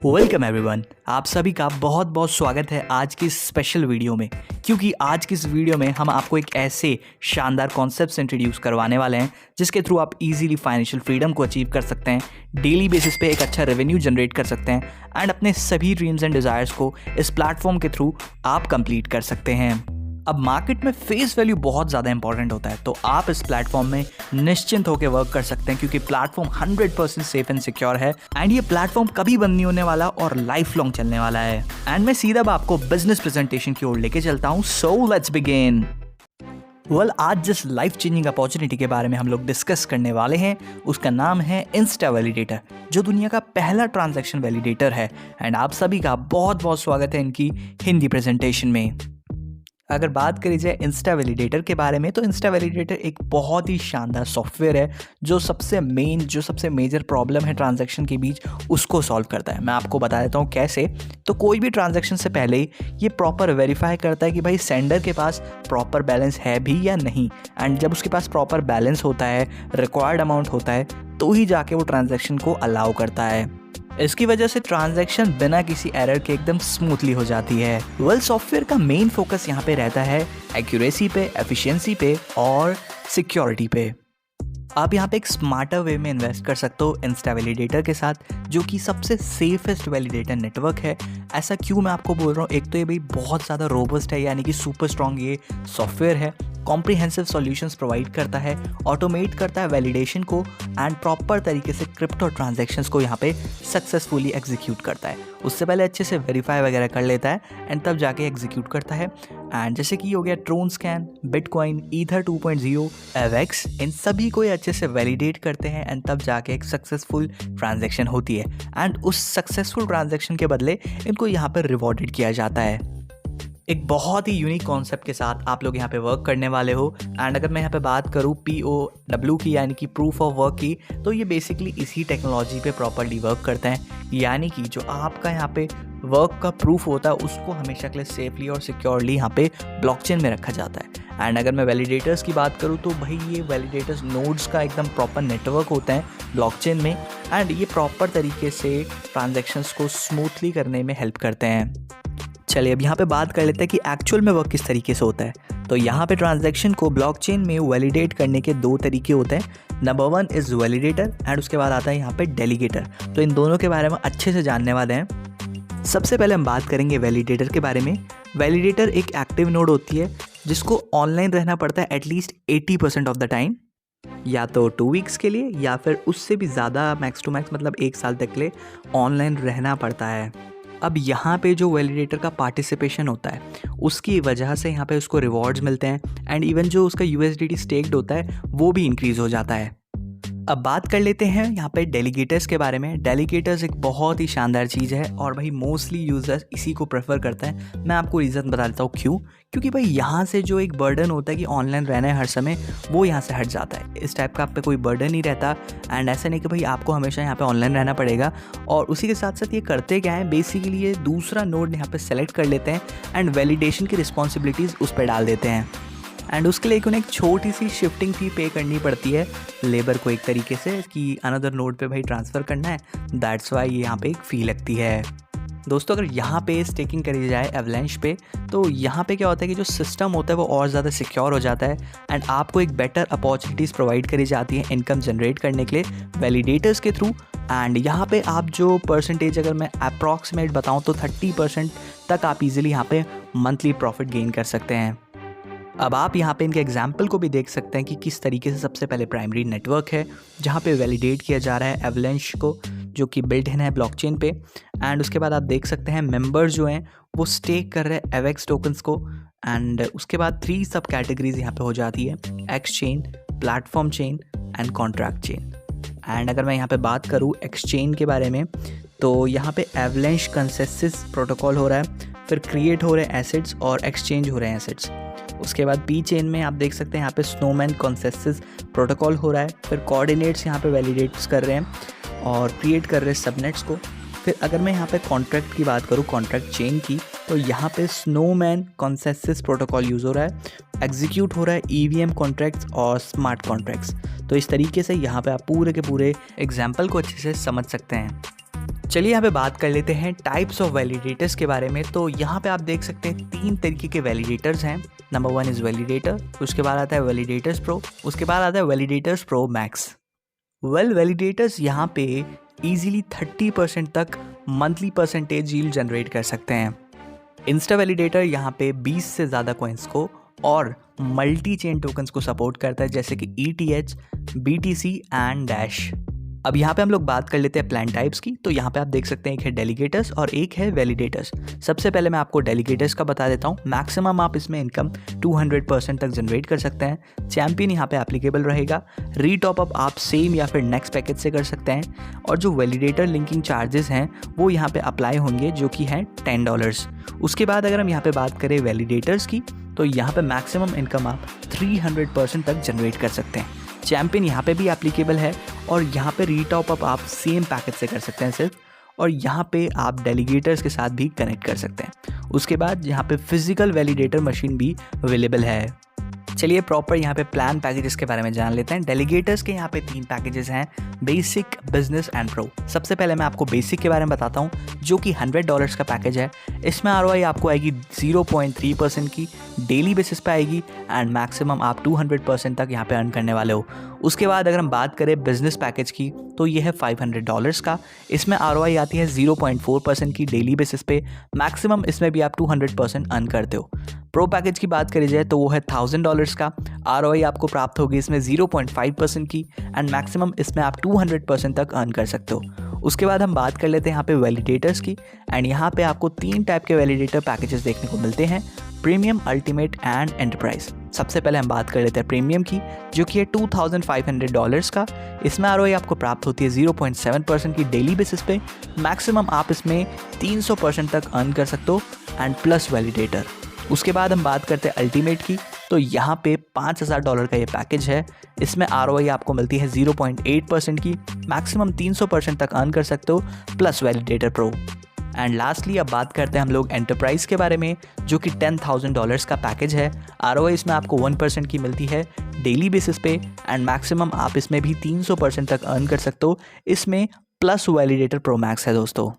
Welcome everyone, आप सभी का बहुत बहुत स्वागत है आज की स्पेशल वीडियो में। क्योंकि आज की इस वीडियो में हम आपको एक ऐसे शानदार कॉन्सेप्ट्स इंट्रोड्यूस करवाने वाले हैं जिसके थ्रू आप इजीली फाइनेंशियल फ्रीडम को अचीव कर सकते हैं, डेली बेसिस पे एक अच्छा रेवेन्यू जनरेट कर सकते हैं एंड अपने सभी ड्रीम्स एंड डिज़ायर्स को इस प्लेटफॉर्म के थ्रू आप कंप्लीट कर सकते हैं। अब मार्केट में फेस वैल्यू बहुत ज़्यादा इंपॉर्टेंट होता है, तो आप इस प्लेटफॉर्म में निश्चिंत होकर वर्क कर सकते हैं क्योंकि प्लेटफॉर्म 100% सेफ एंड सिक्योर है एंड ये प्लेटफॉर्म कभी बंद नहीं होने वाला और लाइफ लॉन्ग चलने वाला है। एंड मैं सीधा आपको बिजनेस प्रेजेंटेशन की ओर लेके चलता हूँ, सो लेट्स बिगिन। आज जिस लाइफ चेंजिंग अपॉर्चुनिटी के बारे में हम लोग डिस्कस करने वाले हैं उसका नाम है इंस्टा वैलिडेटर, जो दुनिया का पहला ट्रांजैक्शन वैलिडेटर है एंड आप सभी का बहुत बहुत स्वागत है इनकी हिंदी प्रेजेंटेशन में। अगर बात करी जाए इंस्टा वैलिडेटर के बारे में, तो इंस्टा वैलिडेटर एक बहुत ही शानदार सॉफ्टवेयर है जो सबसे मेजर प्रॉब्लम है ट्रांजैक्शन के बीच उसको सॉल्व करता है। मैं आपको बता देता हूँ कैसे। तो कोई भी ट्रांजैक्शन से पहले ही ये प्रॉपर वेरीफाई करता है कि भाई सेंडर के पास प्रॉपर बैलेंस है भी या नहीं, एंड जब उसके पास प्रॉपर बैलेंस होता है, रिक्वायर्ड अमाउंट होता है, तो ही जाके वो ट्रांजैक्शन को अलाउ करता है। इसकी वजह से ट्रांजैक्शन बिना किसी एरर के एकदम स्मूथली हो जाती है। सॉफ्टवेयर का मेन फोकस यहाँ पे रहता है एक्यूरेसी पे, एफिशिएंसी पे और सिक्योरिटी पे। आप यहाँ पे एक स्मार्टर वे में इन्वेस्ट कर सकते हो इंस्टा वैलिडेटर के साथ, जो कि सबसे सेफेस्ट वैलिडेटर नेटवर्क है। ऐसा क्यों मैं आपको बोल रहा हूँ, एक तो ये भाई बहुत ज़्यादा रोबस्ट है, यानी कि सुपर स्ट्रॉन्ग ये सॉफ्टवेयर है, कॉम्प्रिहेंसिव सॉल्यूशंस प्रोवाइड करता है, ऑटोमेट करता है वैलिडेशन को एंड प्रॉपर तरीके से क्रिप्टो ट्रांजैक्शंस को यहाँ पे सक्सेसफुली एग्जीक्यूट करता है। उससे पहले अच्छे से वेरीफाई वगैरह कर लेता है एंड तब जाके एग्जीक्यूट करता है। एंड जैसे कि हो गया ट्रोन स्कैन, बिटकॉइन, ईथर 2.0, एवेक्स, इन सभी को ये अच्छे से वैलिडेट करते हैं एंड तब जाके एक सक्सेसफुल ट्रांजैक्शन होती है एंड उस सक्सेसफुल ट्रांजैक्शन के बदले इनको यहाँ पर रिवॉर्डेड किया जाता है। एक बहुत ही यूनिक कॉन्सेप्ट के साथ आप लोग यहाँ पे वर्क करने वाले हो। एंड अगर मैं यहाँ पे बात करूँ POW की, यानी कि प्रूफ ऑफ वर्क की, तो ये बेसिकली इसी टेक्नोलॉजी पे प्रॉपरली वर्क करते हैं। यानी कि जो आपका यहाँ पे वर्क का प्रूफ होता है उसको हमेशा के लिए सेफली और सिक्योरली यहाँ पे ब्लॉकचेन में रखा जाता है। एंड अगर मैं वैलिडेटर्स की बात करूँ तो भाई ये वैलिडेटर्स नोड्स का एकदम प्रॉपर नेटवर्क होता है ब्लॉकचेन में एंड ये प्रॉपर तरीके से ट्रांजेक्शन्स को स्मूथली करने में हेल्प करते हैं। चलिए अब यहाँ पे बात कर लेते हैं कि एक्चुअल में वर्क किस तरीके से होता है। तो यहाँ पे ट्रांजैक्शन को ब्लॉकचेन में वैलिडेट करने के दो तरीके होते हैं। नंबर 1 इज़ वैलिडेटर एंड उसके बाद आता है यहाँ पे डेलीगेटर। तो इन दोनों के बारे में अच्छे से जानने वाले हैं। सबसे पहले हम बात करेंगे वैलिडेटर के बारे में। वैलिडेटर एक एक्टिव नोड होती है जिसको ऑनलाइन रहना पड़ता है एटलीस्ट 80% ऑफ द टाइम, या तो 2 वीक्स के लिए या फिर उससे भी ज़्यादा, मैक्स टू मैक्स मतलब 1 साल तक के लिए ऑनलाइन रहना पड़ता है। अब यहाँ पे जो वैलिडेटर का पार्टिसिपेशन होता है उसकी वजह से यहाँ पे उसको रिवॉर्ड्स मिलते हैं एंड इवन जो उसका USDT स्टेक्ड होता है वो भी इंक्रीज़ हो जाता है। अब बात कर लेते हैं यहाँ पे डेलीगेटर्स के बारे में। डेलीगेटर्स एक बहुत ही शानदार चीज़ है और भाई मोस्टली यूज़र्स इसी को प्रेफर करते हैं। मैं आपको रीज़न बता देता हूँ क्यों। क्योंकि भाई यहाँ से जो एक बर्डन होता है कि ऑनलाइन रहना है हर समय, वो यहाँ से हट जाता है। इस टाइप का आप पे कोई बर्डन नहीं रहता एंड ऐसा नहीं कि भाई आपको हमेशा यहाँ पे ऑनलाइन रहना पड़ेगा। और उसी के साथ साथ ये करते क्या है, बेसिकली ये दूसरा नोड यहाँ पे सेलेक्ट कर लेते हैं एंड वैलिडेशन की रिस्पॉन्सिबिलिटीज़ उस पर डाल देते हैं एंड उसके लिए उन्हें एक छोटी सी शिफ्टिंग फ़ी पे करनी पड़ती है लेबर को, एक तरीके से कि अनदर नोड पे भाई ट्रांसफ़र करना है। दैट्स वाई यहाँ पे एक फ़ी लगती है। दोस्तों अगर यहाँ पे स्टेकिंग करी जाए एवलांच पे, तो यहाँ पे क्या होता है कि जो सिस्टम होता है वो और ज़्यादा सिक्योर हो जाता है एंड आपको एक बेटर अपॉर्चुनिटीज़ प्रोवाइड करी जाती है इनकम जनरेट करने के लिए वैलिडेटर्स के थ्रू। एंड यहाँ पे आप जो परसेंटेज अगर मैं अप्रॉक्सीमेट बताऊँ तो 30% तक आप इजीली यहाँ पे मंथली प्रॉफिट गेन कर सकते हैं। अब आप यहाँ पे इनके एग्जाम्पल को भी देख सकते हैं कि किस तरीके से सबसे पहले प्राइमरी नेटवर्क है जहाँ पे वैलिडेट किया जा रहा है एवलांच को, जो कि बिल्ट इन है ब्लॉकचेन पे। एंड उसके बाद आप देख सकते हैं मेंबर्स जो हैं वो स्टेक कर रहे हैं एवेक्स टोकन्स को। एंड उसके बाद 3 सब कैटेगरीज यहाँ पे हो जाती है, x chain, platform chain and contract chain. And अगर मैं यहाँ पे बात करूँ एक्सचेन के बारे में, तो यहाँ पे एवलांच कंसेंसस प्रोटोकॉल हो रहा है, फिर क्रिएट हो रहे हैं एसेट्स और एक्सचेंज हो रहे हैं एसेट्स। उसके बाद पी चेन में आप देख सकते हैं यहाँ पे स्नोमैन कंसेंसस प्रोटोकॉल हो रहा है, फिर कोऑर्डिनेट्स यहाँ पे वैलिडेट्स कर रहे हैं और क्रिएट कर रहे हैं सबनेट्स को। फिर अगर मैं यहाँ पे कॉन्ट्रैक्ट की बात करूँ, कॉन्ट्रैक्ट चेन की, तो यहाँ पे स्नोमैन कंसेंसस प्रोटोकॉल यूज़ हो रहा है, एग्जीक्यूट हो रहा है EVM कॉन्ट्रैक्ट्स और स्मार्ट कॉन्ट्रैक्ट्स। तो इस तरीके से यहाँ पे आप पूरे के पूरे एग्जाम्पल को अच्छे से समझ सकते हैं। चलिए यहाँ पे बात कर लेते हैं टाइप्स ऑफ वैलिडेटर्स के बारे में। तो यहाँ पे आप देख सकते हैं 3 तरीके के वैलिडेटर्स हैं। नंबर 1 इज़ वैलिडेटर, उसके बाद आता है वैलिडेटर्स प्रो, उसके बाद आता है वैलिडेटर्स प्रो मैक्स। वैलिडेटर्स यहाँ पे इजीली 30% तक मंथली परसेंटेज यील्ड जनरेट कर सकते हैं। इंस्टा वैलिडेटर यहाँ पे 20 से ज़्यादा कॉइन्स को और मल्टी चेन टोकन्स को सपोर्ट करता है, जैसे कि ETH, BTC एंड डैश। अब यहाँ पे हम लोग बात कर लेते हैं प्लान टाइप्स की। तो यहाँ पे आप देख सकते हैं एक है डेलीगेटर्स और एक है वैलिडेटर्स। सबसे पहले मैं आपको डेलीगेटर्स का बता देता हूँ। मैक्सिमम आप इसमें इनकम 200% तक जनरेट कर सकते हैं। चैंपियन यहाँ पे एप्लीकेबल रहेगा। रीटॉप अप आप सेम या फिर नेक्स्ट पैकेज से कर सकते हैं। और जो वैलिडेटर लिंकिंग चार्जेस हैं वो यहाँ पे अप्लाई होंगे, जो कि हैं $10। उसके बाद अगर हम यहाँ पे बात करें वैलिडेटर्स की, तो यहाँ पे मैक्सिमम इनकम आप 300% तक जनरेट कर सकते हैं। चैंपियन यहाँ पे भी एप्लीकेबल है और यहाँ पे रीटॉप अप आप सेम पैकेज से कर सकते हैं सिर्फ, और यहाँ पे आप डेलीगेटर्स के साथ भी कनेक्ट कर सकते हैं। उसके बाद यहाँ पे फिजिकल वैलिडेटर मशीन भी अवेलेबल है। चलिए प्रॉपर यहाँ पे प्लान पैकेजेस के बारे में जान लेते हैं। डेलीगेटर्स के यहाँ पे 3 पैकेजेस हैं, बेसिक, बिजनेस एंड प्रो। सबसे पहले मैं आपको बेसिक के बारे में बताता हूँ, जो कि $100 का पैकेज है। इसमें ROI आपको आएगी 0.3% की डेली बेसिस पे आएगी एंड मैक्सिमम आप 200% तक यहाँ पे अर्न करने वाले हो। उसके बाद अगर हम बात करें बिजनेस पैकेज की, तो ये है $500 का। इसमें ROI आती है 0.4% की डेली बेसिस पे, मैक्सिमम इसमें भी आप 200% अर्न करते हो। प्रो पैकेज की बात करी जाए तो वो है $1000 का। ROI आपको प्राप्त होगी इसमें 0.5% की एंड मैक्सिमम इसमें आप 200% तक अर्न कर सकते हो। उसके बाद हम बात कर लेते हैं यहाँ पे वैलिडेटर्स की एंड यहाँ पे आपको 3 टाइप के वैलिडेटर पैकेजेस देखने को मिलते हैं, प्रीमियम, अल्टीमेट एंड एंटरप्राइज। सबसे पहले हम बात कर लेते हैं प्रीमियम की, जो कि है $2500 का। इसमें ROI आपको प्राप्त होती है 0.7% की डेली बेसिस पे, मैक्सिमम आप इसमें 300% तक अर्न कर सकते हो एंड प्लस वैलिडेटर। उसके बाद हम बात करते हैं अल्टीमेट की, तो यहाँ पे $5000 का ये पैकेज है। इसमें ROI आपको मिलती है 0.8% की, मैक्सिमम 300% तक अर्न कर सकते हो plus validator pro. And lastly अब बात करते हैं हम लोग एंटरप्राइज के बारे में, जो कि $10,000 का पैकेज है। ROI इसमें आपको 1% की मिलती है डेली बेसिस पे एंड मैक्सिमम आप इसमें भी 300% तक अर्न कर सकते हो। इसमें प्लस वैलिडेटर प्रो मैक्स है दोस्तों।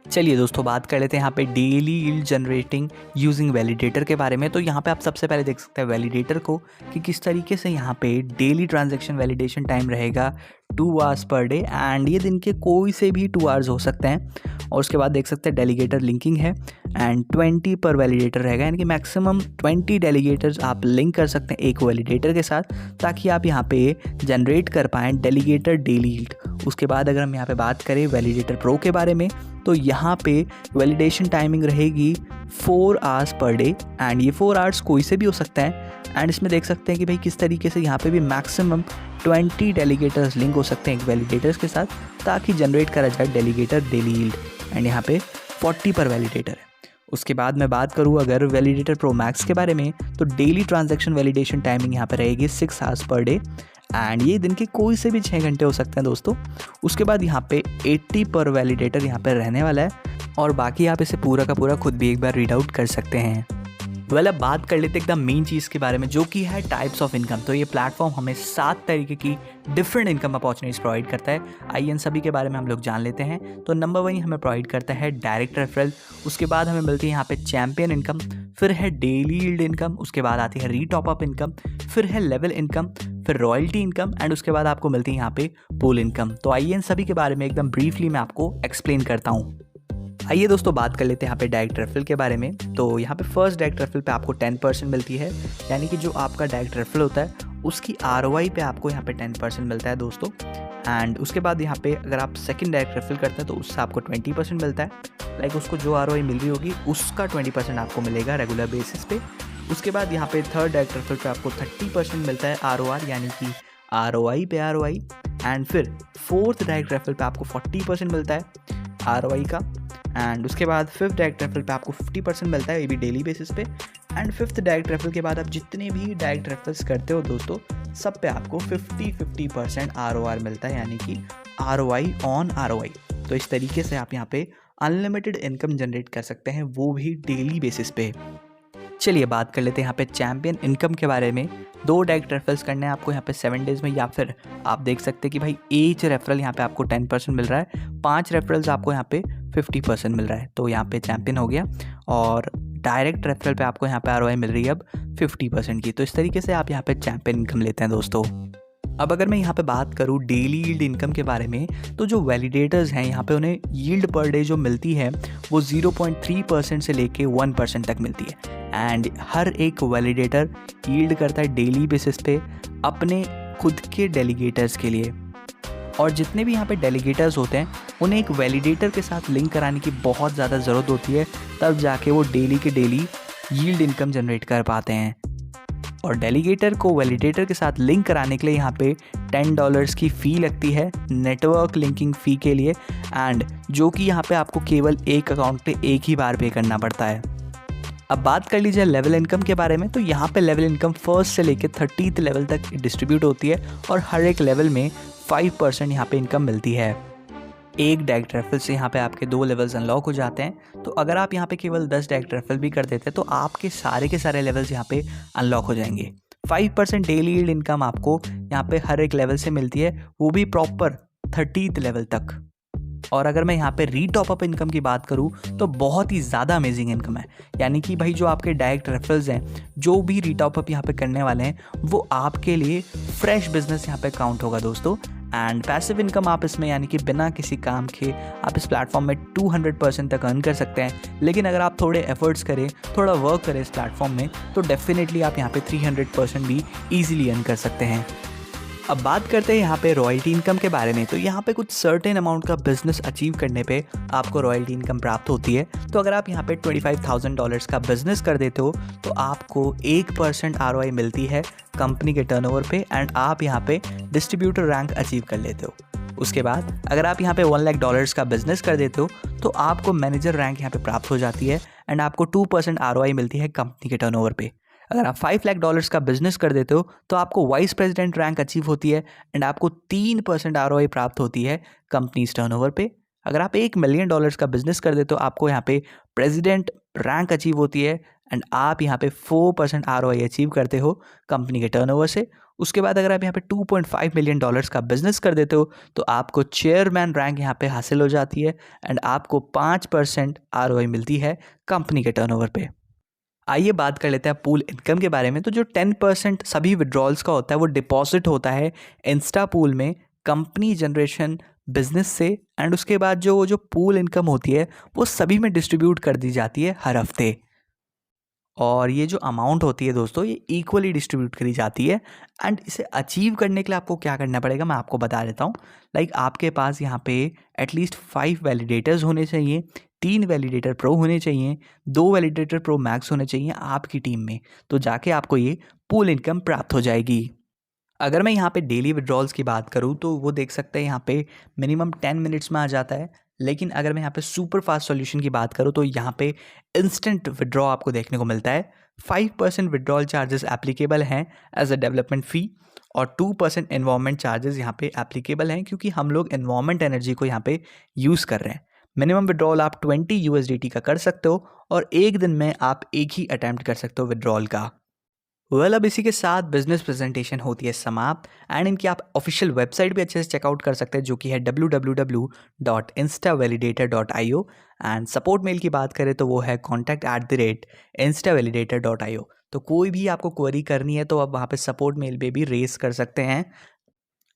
चलिए दोस्तों बात कर लेते हैं यहाँ पे daily yield generating using validator के बारे में। तो यहाँ पे आप सबसे पहले देख सकते हैं वैलिडेटर को कि किस तरीके से यहाँ पे डेली ट्रांजैक्शन वैलिडेशन टाइम रहेगा 2 आवर्स पर डे एंड ये दिन के कोई से भी 2 आवर्स हो सकते हैं। और उसके बाद देख सकते हैं डेलीगेटर लिंकिंग है एंड 20 पर वैलिडेटर रहेगा, यानी कि मैक्सिमम 20 डेलीगेटर्स आप लिंक कर सकते हैं एक वैलिडेटर के साथ, ताकि आप यहाँ पे जनरेट कर पाएँ डेलीगेटर डेली यील्ड। उसके बाद अगर हम यहाँ पे बात करें वैलिडेटर प्रो के बारे में, तो यहाँ पे वैलिडेशन टाइमिंग रहेगी 4 आवर्स पर डे एंड ये 4 आवर्स कोई से भी हो सकता है। एंड इसमें देख सकते हैं कि भाई किस तरीके से यहाँ पे भी मैक्सिमम 20 डेलीगेटर्स लिंक हो सकते हैं एक वैलिडेटर्स के साथ, ताकि जनरेट करा जाए डेलीगेटर डेली यील्ड एंड यहाँ पे 40 पर वैलिडेटर है। उसके बाद मैं बात करूँ अगर वैलिडेटर प्रो मैक्स के बारे में, तो डेली ट्रांजैक्शन वैलिडेशन टाइमिंग यहाँ पे रहेगी 6 आवर्स पर डे एंड ये दिन के कोई से भी 6 घंटे हो सकते हैं दोस्तों। उसके बाद यहाँ पे 80 पर वैलिडेटर यहाँ पे रहने वाला है और बाकी आप इसे पूरा का पूरा खुद भी एक बार रीड आउट कर सकते हैं। अब बात कर लेते हैं एकदम मेन चीज़ के बारे में, जो कि है टाइप्स ऑफ इनकम। तो ये प्लेटफॉर्म हमें 7 तरीके की डिफरेंट इनकम अपॉर्चुनिटीज प्रोवाइड करता है। आइए इन सभी के बारे में हम लोग जान लेते हैं। तो नंबर 1 हमें प्रोवाइड करता है डायरेक्ट रेफरल। उसके बाद हमें मिलती है यहाँ पे चैंपियन इनकम, फिर है डेली यील्ड इनकम, उसके बाद आती है रीटॉप अप इनकम, फिर है लेवल इनकम, फिर रॉयल्टी इनकम एंड उसके बाद आपको मिलती है यहाँ पे पूल इनकम। तो आइए इन सभी के बारे में एकदम ब्रीफली मैं आपको एक्सप्लेन करता हूँ। आइए दोस्तों बात कर लेते हैं यहाँ पे डायरेक्ट रेफरल के बारे में। तो यहाँ पे फर्स्ट डायरेक्ट रेफरल पे आपको 10% मिलती है, यानी कि जो आपका डायरेक्ट रेफरल होता है उसकी ROI पे आपको यहाँ पे 10% मिलता है दोस्तों। एंड उसके बाद यहाँ पे अगर आप सेकंड डायरेक्ट रेफरल करते हैं तो उससे आपको 20% मिलता है, लाइक उसको जो ROI मिल रही होगी उसका 20% आपको मिलेगा रेगुलर बेसिस पे। उसके बाद यहाँ पे थर्ड डायरेक्ट रेफरल पे आपको 30% मिलता है ROR, यानी कि ROI पे ROI। एंड फिर फोर्थ डायरेक्ट रेफरल पे आपको 40% मिलता है ROI का। एंड उसके बाद फिफ्थ डायरेक्ट रेफरल पे आपको 50% मिलता है, ये भी डेली बेसिस पे। एंड फिफ्थ डायरेक्ट रेफरल के बाद आप जितने भी डायरेक्ट रेफरल्स करते हो दोस्तों, सब पे आपको 50% ROR मिलता है, यानी कि ROI ऑन ROI। तो इस तरीके से आप यहाँ पे अनलिमिटेड इनकम जनरेट कर सकते हैं, वो भी डेली बेसिस पे। चलिए बात कर लेते हैं यहाँ पे चैम्पियन इनकम के बारे में। 2 डायरेक्ट रेफरल्स करने हैं आपको यहाँ पे 7 डेज़ में, या फिर आप देख सकते हैं कि भाई ईच रेफरल यहाँ पे आपको 10% मिल रहा है, 5 रेफरल्स आपको यहाँ पे 50% मिल रहा है। तो यहाँ पे चैम्पियन हो गया और डायरेक्ट रेफरल पे आपको यहाँ पे आरओआई मिल रही है अब 50% की। तो इस तरीके से आप यहाँ पे चैम्पियन इनकम लेते हैं दोस्तों। अब अगर मैं यहाँ पे बात करूँ डेली यील्ड इनकम के बारे में, तो जो वैलिडेटर्स हैं यहाँ पे उन्हें यील्ड पर डे जो मिलती है वो 0.3% से लेके 1% तक मिलती है। एंड हर एक वैलिडेटर यील्ड करता है डेली बेसिस पे अपने खुद के डेलीगेटर्स के लिए। और जितने भी यहाँ पे डेलीगेटर्स होते हैं उन्हें एक वैलिडेटर के साथ लिंक कराने की बहुत ज़्यादा ज़रूरत होती है, तब जाके वो डेली के डेली यील्ड इनकम जनरेट कर पाते हैं। और डेलीगेटर को वैलिडेटर के साथ लिंक कराने के लिए यहाँ पे $10 की फ़ी लगती है नेटवर्क लिंकिंग फ़ी के लिए, एंड जो कि यहाँ पे आपको केवल एक अकाउंट पे एक ही बार पे करना पड़ता है। अब बात कर लीजिए लेवल इनकम के बारे में, तो यहाँ पे लेवल इनकम फर्स्ट से लेकर 30th लेवल तक डिस्ट्रीब्यूट होती है और हर एक लेवल में 5% यहाँ पे इनकम मिलती है। एक डायरेक्ट रेफरल से यहाँ पे आपके 2 लेवल्स अनलॉक हो जाते हैं। तो अगर आप यहाँ पे केवल 10 डायरेक्ट रेफरल भी कर देते हैं तो आपके सारे के सारे लेवल्स यहाँ पे अनलॉक हो जाएंगे। 5% डेली यील्ड इनकम आपको यहाँ पे हर एक लेवल से मिलती है, वो भी प्रॉपर 30th लेवल तक। और अगर मैं यहाँ पे रीटॉप अप इनकम की बात करूँ तो बहुत ही ज़्यादा अमेजिंग इनकम है। यानी कि भाई जो आपके डायरेक्ट रेफरल्स हैं, जो भी रीटॉप अप यहाँ पे करने वाले हैं, वो आपके लिए फ्रेश बिजनेस यहाँ पे काउंट होगा दोस्तों। एंड पैसिव इनकम आप इसमें यानी कि बिना किसी काम के आप इस प्लेटफॉर्म में 200% तक अर्न कर सकते हैं। लेकिन अगर आप थोड़े एफर्ट्स करें, थोड़ा वर्क करें इस प्लेटफॉर्म में, तो डेफिनेटली आप यहाँ पे 300% भी ईजिली अर्न कर सकते हैं। अब बात करते हैं यहाँ पे रॉयल्टी इनकम के बारे में। तो यहाँ पे कुछ सर्टेन अमाउंट का बिजनेस अचीव करने पे आपको रॉयल्टी इनकम प्राप्त होती है। तो अगर आप यहाँ पे $25,000 का बिजनेस कर देते हो तो आपको 1% आरओआई मिलती है कंपनी के टर्नओवर पे, एंड आप यहाँ पे डिस्ट्रीब्यूटर रैंक अचीव कर लेते हो। उसके बाद अगर आप यहाँ पे $1 लाख का बिजनेस कर देते हो तो आपको मैनेजर रैंक यहाँ पे प्राप्त हो जाती है, एंड आपको 2% आरओआई मिलती है कंपनी के टर्नओवर पे। अगर आप $5 लाख का बिजनेस कर देते हो तो आपको वाइस प्रेसिडेंट रैंक अचीव होती है, एंड आपको 3% आरओआई प्राप्त होती है कंपनीज टर्नओवर पे। अगर आप $1 मिलियन का बिजनेस कर देते हो आपको यहाँ पे प्रेसिडेंट रैंक अचीव होती है, एंड आप यहाँ पे 4% आरओआई अचीव करते हो कंपनी के टर्नओवर से। उसके बाद अगर आप यहाँ पे $2.5 मिलियन का बिजनेस कर देते हो तो आपको चेयरमैन रैंक यहाँ पे हासिल हो जाती है, एंड आपको 5% आरओआई मिलती है कंपनी के टर्नओवर पे। आइए बात कर लेते हैं पूल इनकम के बारे में। तो जो 10% सभी विड्रॉल्स का होता है वो डिपॉजिट होता है इंस्टा पूल में कंपनी जनरेशन बिजनेस से, एंड उसके बाद जो पूल इनकम होती है वो सभी में डिस्ट्रीब्यूट कर दी जाती है हर हफ्ते। और ये जो अमाउंट होती है दोस्तों ये इक्वली डिस्ट्रीब्यूट करी जाती है। एंड इसे अचीव करने के लिए आपको क्या करना पड़ेगा मैं आपको बता देता हूँ। लाइक आपके पास यहाँ पे एटलीस्ट 5 वैलिडेटर्स होने चाहिए, 3 वैलिडेटर प्रो होने चाहिए, 2 वैलिडेटर प्रो मैक्स होने चाहिए आपकी टीम में, तो जाके आपको ये पूल इनकम प्राप्त हो जाएगी। अगर मैं यहाँ पे डेली विड्रॉल्स की बात करूँ तो वो देख सकते हैं यहाँ पे मिनिमम 10 मिनट्स में आ जाता है। लेकिन अगर मैं यहाँ पे सुपर फास्ट सॉल्यूशन की बात करूँ तो यहाँ पे इंस्टेंट विड्रॉ आपको देखने को मिलता है। 5% विड्रॉल चार्जेस एप्लीकेबल हैं एज अ डेवलपमेंट फ़ी, और 2% एनवायरनमेंट चार्जेस यहाँ पे एप्लीकेबल हैं क्योंकि हम लोग एनवायरनमेंट एनर्जी को यहाँ पे यूज़ कर रहे हैं। मिनिमम विड्रॉल आप 20 USDT का कर सकते हो, और एक दिन में आप एक ही अटैम्प्ट कर सकते हो विड्रॉल का। अब इसी के साथ बिजनेस प्रेजेंटेशन होती है समाप्त, एंड इनकी आप ऑफिशियल वेबसाइट भी अच्छे से चेकआउट कर सकते हैं जो कि है www.instavalidator.io, एंड सपोर्ट मेल की बात करें तो वो है contact@instavalidator.io। तो कोई भी आपको क्वेरी करनी है तो आप वहाँ पे सपोर्ट मेल पे भी रेस कर सकते हैं।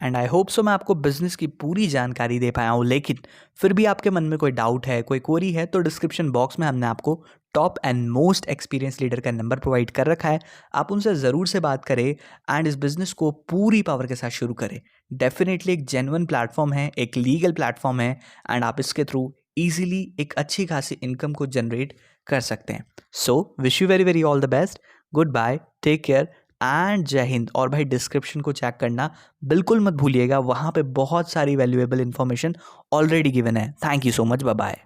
एंड आई होप सो मैं आपको बिजनेस की पूरी जानकारी दे पाया हूँ, लेकिन फिर भी आपके मन में कोई डाउट है, कोई क्वेरी है, तो डिस्क्रिप्शन बॉक्स में हमने आपको top and most experience leader का नंबर प्रोवाइड कर रखा है। आप उनसे ज़रूर से बात करें एंड इस बिज़नेस को पूरी पावर के साथ शुरू करें। डेफिनेटली एक जेन्युइन प्लेटफॉर्म है, एक लीगल प्लेटफॉर्म है, एंड आप इसके थ्रू ईजिली एक अच्छी खासी इनकम को जनरेट कर सकते हैं। So wish you very very all the best, good bye, take care and Jai Hind. और भाई डिस्क्रिप्शन को चेक करना बिल्कुल मत भूलिएगा, वहाँ पे बहुत सारी वैल्यूएबल इन्फॉर्मेशन ऑलरेडी गिवन है। Thank you so much, bye bye.